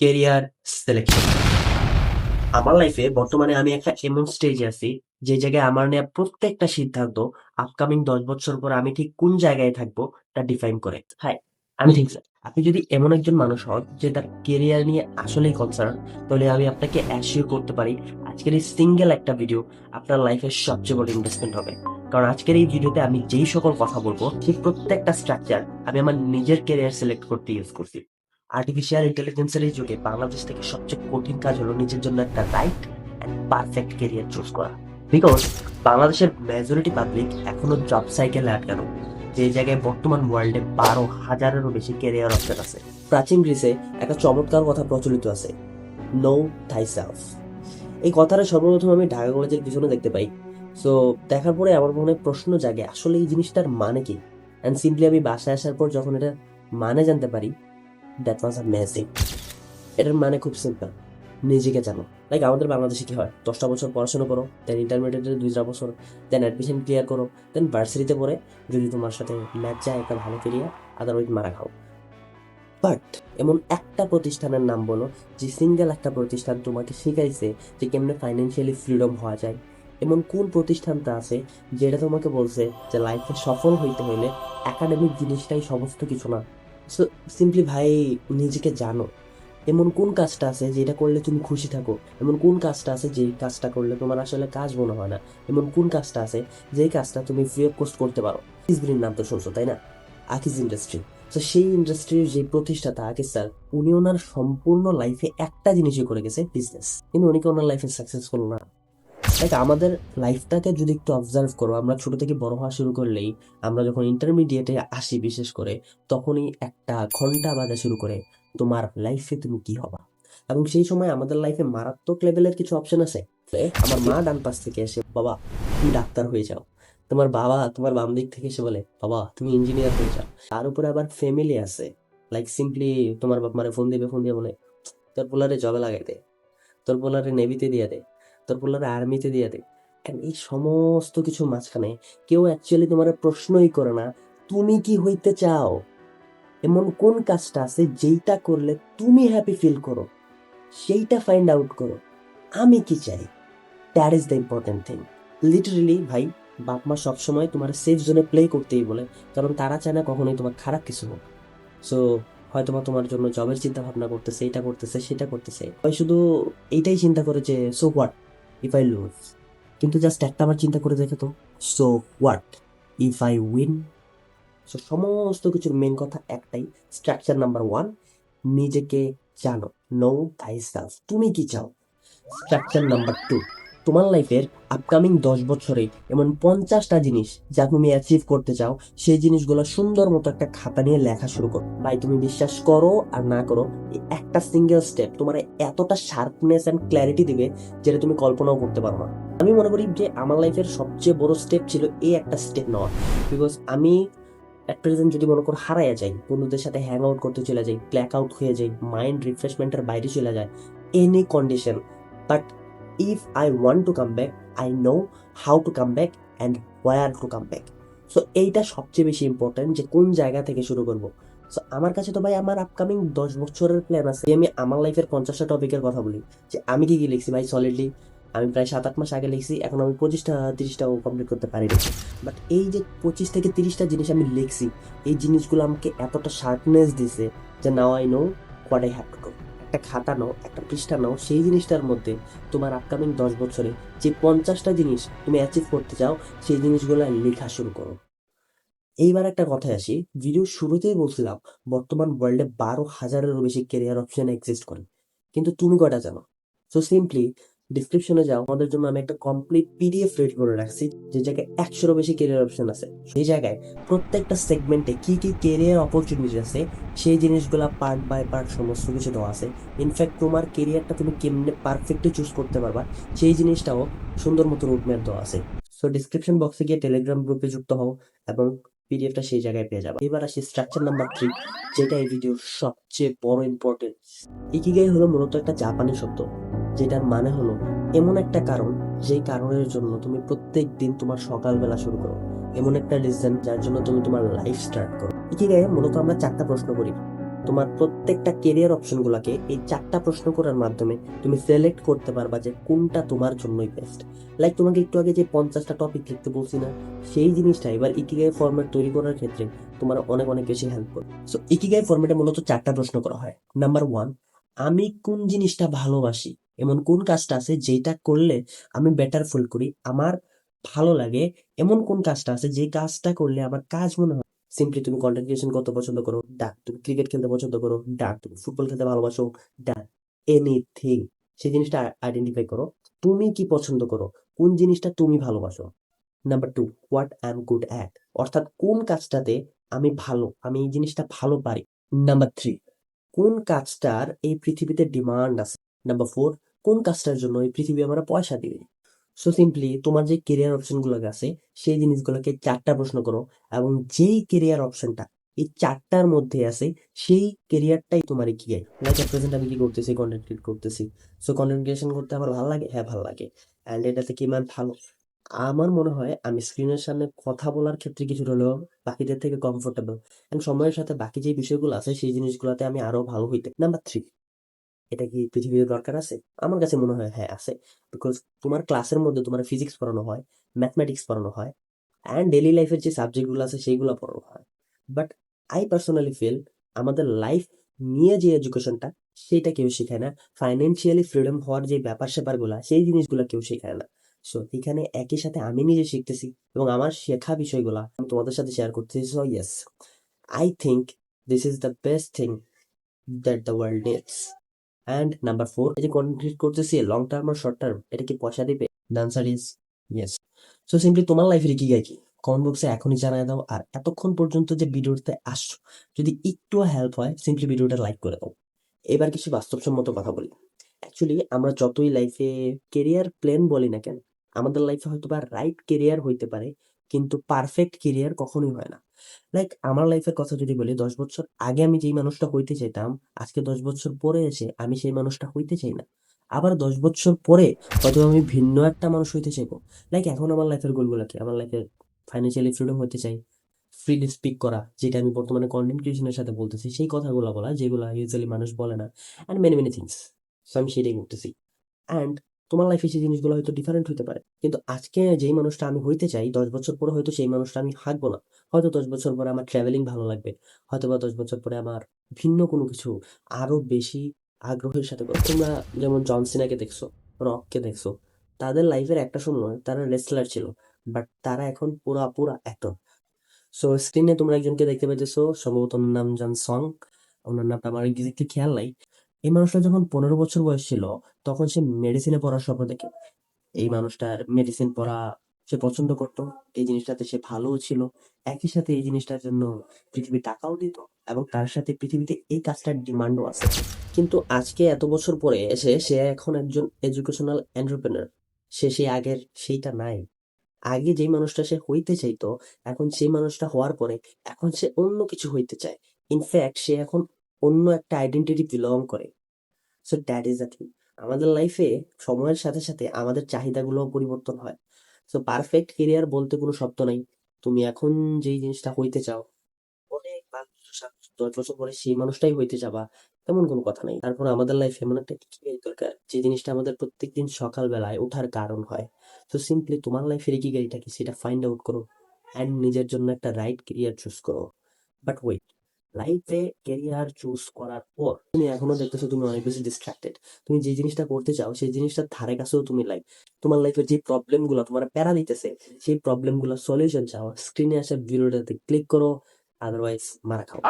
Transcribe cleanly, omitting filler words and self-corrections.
Career selection. আমার লাইফে বর্তমানে আমি একটা এমন স্টেজে আছি যে জায়গায় আমার নেওয়া প্রত্যেকটা সিদ্ধান্ত আপকামিং 10 বছর পর আমি ঠিক কোন জায়গায় থাকবো তা ডিফাইন করে। হাই, আমি ঠিক স্যার। আপনি যদি এমন একজন মানুষ হন যে তার কেরিয়ার নিয়ে আসলেই কনসার্ন, তাহলে আমি আপনাকে অ্যাসিওর করতে পারি আজকের এই সিঙ্গেল একটা ভিডিও আপনার লাইফের সবচেয়ে বড় ইনভেস্টমেন্ট হবে। কারণ আজকের এই ভিডিওতে আমি যেই সকল কথা বলবো সেই প্রত্যেকটা স্ট্রাকচার আমি আমার নিজের কেরিয়ার সিলেক্ট করতে ইউজ করছি। আর্টিফিশিয়াল ইন্টেলিজেন্সের এই যুগে বাংলাদেশ থেকে সবচেয়ে কঠিন কাজ হলো নিজের জন্য একটা right and perfect career choose করা। বিকজ বাংলাদেশের মেজরিটি পাবলিক এখনো জব সাইকেলে আটকানো, যে জায়গায় বর্তমান ওয়ার্ল্ডে 12,000-এরও বেশি কেরিয়ার অপশন আছে। প্রাচীন গ্রিসে একটা চমৎকার কথা প্রচলিত আছে, নো থাই সেলফ। এই কথাটা সর্বপ্রথম আমি ঢাকা কলেজের পিছনে দেখতে পাই। সো দেখার পরে আমার মনে প্রশ্ন জাগে, আসলে এই জিনিসটার মানে কি। অ্যান্ড সিম্পলি আমি বাসায় আসার পর যখন এটা মানে জানতে পারি, দ্যাট ওয়াজ অ্যামেজিং। এটার মানে খুব সিম্পল, নিজেকে জানো। লাইক আমাদের বাংলাদেশে কি হয়, 10টা বছর পড়াশোনা করো, দেন ইন্টারমিডিয়েটের 2টা বছর, দেন অ্যাডমিশন ক্লিয়ার করো, দেন ভার্সিটিতে পড়ে যদি তোমার সাথে ম্যাচ যায় একটা ভালো কেরিয়ার, আদারওয়াইজ মারা খাও। বাট এমন একটা প্রতিষ্ঠানের নাম বলো যে সিঙ্গেল একটা প্রতিষ্ঠান তোমাকে শিখাইছে যে কেমনে ফাইন্যান্সিয়ালি ফ্রিডম হওয়া যায়। এমন কোন প্রতিষ্ঠানটা আছে যেটা তোমাকে বলছে যে লাইফে সফল হইতে হইলে একাডেমিক জিনিসটাই সমস্ত কিছু না। সো সিম্পলি ভাই, নিজেকে জানো। এমন কোন কাজটা আছে যেটা করলে তুমি খুশি থাকো? এমন কোন কাজটা আছে যেই কাজটা করলে তোমার আসলে কাজ মনে হয় না? এমন কোন কাজটা আছে যেই কাজটা তুমি ফ্রি অফ কস্ট করতে পারো? আকিজবিড়ির নাম তো শুনছো, তাই না? আকিজ ইন্ডাস্ট্রি। তো সেই ইন্ডাস্ট্রির যে প্রতিষ্ঠাতা আকিজ স্যার, উনি ওনার সম্পূর্ণ লাইফে একটা জিনিসই করে গেছে, বিজনেস। কিন্তু উনি কি ওনার লাইফে সাকসেসফুল না? লাইক আমাদের লাইফটাকে যদি একটু অবজার্ভ করো, আমরা ছোট থেকে বড় হওয়া শুরু করলেই, আমরা যখন ইন্টারমিডিয়েটে আসি বিশেষ করে, তখনই একটা ঘন্টা বাজা শুরু করে তোমার লাইফে তুমি কি হবা। এবং সেই সময় আমাদের লাইফে মারাত্মক লেভেলের কিছু অপশন আছে। আমার মা ডান পাশ থেকে এসে, বাবা তুমি ডাক্তার হয়ে যাও। তোমার বাবা তোমার বাম দিক থেকে এসে বলে, বাবা তুমি ইঞ্জিনিয়ার হয়ে যাও। তার উপরে আবার ফ্যামিলি আছে, লাইক সিম্পলি তোমার বাপ মারে ফোন দিয়ে বলে, তোর পোলারে জবে লাগাই দে, তোর পোলারে নেভিতে দিয়ে দে, তোর পোলারে আর্মিতে দিয়ে দে। And এই সমস্ত কিছুর মাঝখানে কেউ অ্যাকচুয়ালি তোমার প্রশ্নই করে না তুমি কি হইতে চাও। এমন কোন কাজটা আছে যেইটা করলে তুমি হ্যাপি ফিল করো, সেইটা ফাইন্ড আউট করো। আমি কি চাই, that is the important thing. Literally ভাই, বাপ মা সবসময় তোমার সেফ জোনে প্লে করতেই বলে, কারণ তারা চায় না কখনোই তোমার খারাপ কিছু হোক। সো হয়তো বা তোমার জন্য জবের চিন্তা ভাবনা করতেছে, এটা করতেছে সেটা করতেছে, হয় শুধু এইটাই চিন্তা করে যে so what if I lose. কিন্তু জাস্ট একটা আবার চিন্তা করে দেখে তো, so what if I win. So সমস্ত কিছুর মেন কথা একটাই, স্ট্রাকচার নাম্বার 1, নিজেকে জানো, নো থাই সেলফ। তুমি কি চাও? স্ট্রাকচার নাম্বার 2, তোমার লাইফের আপকামিং 10 বছরে এমন 50টা জিনিস যা তুমি অ্যাচিভ করতে চাও, সেই জিনিসগুলো সুন্দর মতো একটা খাতা নিয়ে লেখা শুরু করো। ভাই তুমি বিশ্বাস করো আর না করো, এই একটা সিঙ্গেল স্টেপ তোমার এতটা শার্পনেস অ্যান্ড ক্ল্যারিটি দিবে যেটা তুমি কল্পনাও করতে পারো না। আমি মনে করি যে আমার লাইফের সবচেয়ে বড় স্টেপ ছিল এই একটা স্টেপ নেওয়া। বিকজ আমি অ্যাট প্রেজেন্ট যদি মনে করো হারাইয়া যাই, বন্ধুদের সাথে হ্যাং আউট করতে চলে যাই, ব্ল্যাক আউট হয়ে যাই, মাইন্ড রিফ্রেশমেন্টের বাইরে চলে যায়, any condition, but if I want to come back, I know how to come back and where to come back. So এইটা সবচেয়ে বেশি ইম্পর্টেন্ট, যে কোন জায়গা থেকে শুরু করবো। সো আমার কাছে তো ভাই আমার আপকামিং 10 বছরের প্ল্যান আছে। আমি আমার লাইফের 50টা টপিকের কথা বলি, যে আমি কি কি লিখছি ভাই সলিডলি। আমি প্রায় 7-8 মাস আগে লিখছি, এখন আমি 25টা 30টাও কমপ্লিট করতে পারিনি। বাট এই যে 25 থেকে 30টা জিনিস আমি লিখছি, এই জিনিসগুলো আমাকে এতটা শার্পনেস দিছে যে now I know what I have to do. একটা খাতা নাও, একটা পৃষ্ঠা নাও, সেই জিনিসটার মধ্যে তোমার আপকামিং 10 বছরে যে 50টা জিনিস তুমি অ্যাচিভ করতে চাও, সেই জিনিসগুলো লেখা শুরু করো। এইবার একটা কথায় আসি, ভিডিও শুরুতেই বলছিলাম বর্তমান ওয়ার্ল্ডে 12,000-এরও বেশি ক্যারিয়ার অপশন এক্সিস্ট করে, কিন্তু তুমি কয়টা জানো? সো সিম্পলি ডিসক্রিপশনে যাও, আমাদের জন্য আমি একটা কমপ্লিট পিডিএফ রেডি করে রাখছি, যে জায়গায় 100-এরও বেশি ক্যারিয়ার অপশন আছে। সেই জায়গায় প্রত্যেকটা সেগমেন্টে কি কি ক্যারিয়ার অপরচুনিটি আছে, সেই জিনিসগুলো পার্ট বাই পার্ট সমস্ত কিছু দেওয়া আছে। ইনফ্যাক্ট তোমার ক্যারিয়ারটা তুমি কেমনে পারফেক্টলি চুজ করতে পারবা, সেই জিনিসটাও সুন্দর মতো রুটম্যাপ দেওয়া আছে। সো ডিসক্রিপশন বক্সে গিয়ে টেলিগ্রাম গ্রুপে যুক্ত হও এবং পিডিএফটা সেই জায়গায় পেয়ে যাবে। এবার আসি স্ট্রাকচার নাম্বার 3, যেটা এই ভিডিওর সবচেয়ে বড় ইম্পর্টেন্ট। ইকিগাই হলো মূলত একটা জাপানি শব্দ, যেটার মানে হলো এমন একটা কারণ, যেই কারণের জন্য তুমি প্রত্যেক দিন তোমার সকালবেলা শুরু করো, এমন একটা রিজন যার জন্য তুমি তোমার লাইফ স্টার্ট করো। ইকিগাই মূলত আমরা 4টা প্রশ্ন করি। তোমার প্রত্যেকটা কেরিয়ার অপশনগুলোকে এই 4টা প্রশ্ন করার মাধ্যমে তুমি সিলেক্ট করতে পারবা যে কোনটা তোমার জন্যই বেস্ট। লাইক তোমাকে একটু আগে যে 50টা টপিক লিখতে বলছি না, সেই জিনিসটা এবার ইকিগাই ফরম্যাট তৈরি করার ক্ষেত্রে তোমার অনেক অনেক বেশি হেল্প করবে। সো ইকিগাই ফরম্যাটে মূলত 4টা প্রশ্ন করা হয়। নাম্বার 1, আমি কোন জিনিসটা ভালোবাসি, এমন কোন কাজটা আছে যেটা করলে আমি বেটার ফিল করি, আমার ভালো লাগে, এমন কোন কাজটা আছে যে কাজটা করলে আমার কাজ মনে হয়। সিম্পলি তুমি কন্টেন্ট ক্রিয়েশন করতে পছন্দ করো, ডান। তুমি ক্রিকেট খেলতে পছন্দ করো, ডান। তুমি ফুটবল খেলতে ভালোবাসো, ডান। এনিথিং, সেই জিনিসটা আইডেন্টিফাই করো। তুমি কি পছন্দ করো, কোন জিনিসটা তুমি ভালোবাসো। Number 2, what I am good at, অর্থাৎ কোন কাজটাতে আমি ভালো, আমি এই জিনিসটা ভালো পারি। নাম্বার 3, কোন কাজটার এই পৃথিবীতে ডিমান্ড আছে। নাম্বার 4, কোন কাজটার জন্য এই পৃথিবী আমার পয়সা দিবে। সো সিম্পলি তোমার যে কেরিয়ার অপশনগুলো আছে সেই জিনিসগুলোকে 4টা প্রশ্ন করো, এবং যেই কেরিয়ার অপশনটা এই 4টার মধ্যে আছে সেই কেরিয়ারটাই তোমার কি গাই। লাইক এট প্রেজেন্ট আমি কি করতেছি, কন্টেন্ট ক্রিয়েট করতেছি। সো কন্টেন্ট ক্রিয়েশন করতে আমার ভালো লাগে, হ্যাঁ ভালো লাগে। অ্যান্ড এটাতে কি মান ভালো, আমার মনে হয় আমি স্ক্রিনের সামনে কথা বলার ক্ষেত্রে কিছু হলেও বাকিদের থেকে কমফোর্টেবল, এবং সময়ের সাথে বাকি যে বিষয়গুলো আছে সেই জিনিসগুলোতে আমি আরো ভালো হইতে। নাম্বার 3, এটা কি পৃথিবীর দরকার আছে? আমার কাছে মনে হয় হ্যাঁ আছে। বিকজ তোমার ক্লাসের মধ্যে তোমার ফিজিক্স পড়ানো হয়, ম্যাথমেটিক্স পড়ানো হয়, অ্যান্ড ডেইলি লাইফের যে সাবজেক্টগুলো আছে সেইগুলো পড়ানো হয়। বাট আই পার্সোনালি ফিল আমাদের লাইফ নিয়ে যে এডুকেশনটা সেটা কেউ শেখায় না। ফাইন্যান্সিয়ালি ফ্রিডম হওয়ার যে ব্যাপার স্যাপারগুলা সেই জিনিসগুলো কেউ শেখায় না। সো এখানে একই সাথে আমি নিজে শিখতেছি এবং আমার শেখা বিষয়গুলা আমি তোমাদের সাথে শেয়ার করতেছি। So yes, I think this is the best thing that the world needs. And number 4, এই যে কন্ট্রিবিউট করতেছি লং টার্ম আর শর্ট টার্ম, এটা কি পয়সা দিবে? The answer is yes. So simply তোমার লাইফের কি গাই কি কমেন্ট বক্সে এখনই জানাই দাও। আর এতক্ষণ পর্যন্ত যে ভিডিওতে আসছো, যদি একটু হেল্প হয় সিম্পলি ভিডিওটা লাইক করে দাও। এবার কিছু বাস্তবসম্মত কথা বলি। অ্যাকচুয়ালি আমরা যতই লাইফে কেরিয়ার প্ল্যান বলি না কেন, আমাদের লাইফে হয়তো বা রাইট কেরিয়ার হইতে পারে, কিন্তু পারফেক্ট কেরিয়ার কখনোই হয় না। লাইক আমার লাইফের কথা যদি বলি, 10 বছর আগে আমি যেই মানুষটা হইতে চাইতাম, আজকে 10 বছর পরে এসে আমি সেই মানুষটা হইতে চাই না। আবার 10 বছর পরে হয়তো আমি ভিন্ন একটা মানুষ হইতে চাইবো। লাইক এখন আমার লাইফের গোলগুলো কি, আমার লাইফে ফাইন্যান্সিয়ালি ফ্রিডম হতে চাই, ফ্রিলি স্পিক করা, যেটা আমি বর্তমানে কন্টেন্ট ক্রিয়েশনের সাথে বলতেছি, সেই কথাগুলো বলা যেগুলো ইউজুয়ালি মানুষ বলে না, and many many things. So আমি সেটাই করতেছি। অ্যান্ড তোমার লাইফে সেই জিনিসগুলো হয়তো ডিফারেন্ট হতে পারে, কিন্তু আজকে যেই মানুষটা আমি হইতে চাই 10 বছর পরে হয়তো সেই মানুষটা আমি থাকবো না। হয়তো 10 বছর পরে আমার ট্রাভেলিং ভালো লাগবে, হয়তো বা 10 বছর পরে আমার ভিন্ন কোনো কিছু আরো বেশি আগ্রহের সাথে করবো। তোমরা যেমন জন সিনাকে দেখছো, রককে দেখছো, তাদের লাইফের একটা সময় তারা রেসলার ছিল, বাট তারা এখন পুরা পুরা অ্যাক্টর। সো স্ক্রিনে তোমরা একজনকে দেখতে পাইতেছো, সম্ভবত ওনার নাম জন সং, ওনার নামটা আমার এক্সাক্টলি খেয়াল নাই। এই মানুষটা যখন 15 বছর বয়স ছিল তখন সে মেডিসিনে পড়ার স্বপ্ন দেখে। এই মানুষটার মেডিসিন পড়া সে পছন্দ করত, এই জিনিসটাতে সে ভালোও ছিল, একই সাথে এই জিনিসটার জন্য পৃথিবী টাকাও দিত, এবং তার সাথে পৃথিবীতে এই কাজটার ডিমান্ডও আছে। কিন্তু আজকে এত বছর পরে এসে সে এখন একজন এডুকেশনাল এন্টারপ্রেনার। সে সেই আগের সেইটা নাই। আগে যেই মানুষটা সে হইতে চাইতো, এখন সেই মানুষটা হওয়ার পরে এখন সে অন্য কিছু হইতে চায়। ইনফ্যাক্ট সে এখন অন্য একটা আইডেন্টিটি বিলং করে। So that is the thing. আমাদের লাইফে সময়ের সাথে সাথে আমাদের চাহিদাগুলোও পরিবর্তন হয়। সো পারফেক্ট কেরিয়ার বলতে কোনো শব্দ নাই। তুমি এখন যেই জিনিসটা হইতে চাও, অনেক 5 বছর 7 বছর 10 বছর পরে সেই মানুষটাই হইতে যাবা, তেমন কোনো কথা নাই। তারপর আমাদের লাইফে এমন একটা ইকিগাই দরকার, যে জিনিসটা আমাদের প্রত্যেকদিন সকালবেলায় ওঠার কারণ হয়। তো সিম্পলি তোমার লাইফের ইকিগাইটা কি সেটা ফাইন্ড আউট করো, অ্যান্ড নিজের জন্য একটা রাইট কেরিয়ার চুজ করো। বাট ওয়েট, লাইফে কেরিয়ার চুজ করার পর তুমি এখনো দেখতেছো তুমি অনেক বেশি ডিস্ট্রাক্টেড। তুমি যে জিনিসটা করতে চাও সেই জিনিসটার ধারে কাছেও তুমি লাইক, তোমার লাইফের যে প্রবলেম গুলো তোমার প্যারা দিতেছে সেই প্রবলেম গুলো সলিউশন চাও, স্ক্রিনে আসা ভিডিওটাতে ক্লিক করো, আদারওয়াইজ মারা খাও।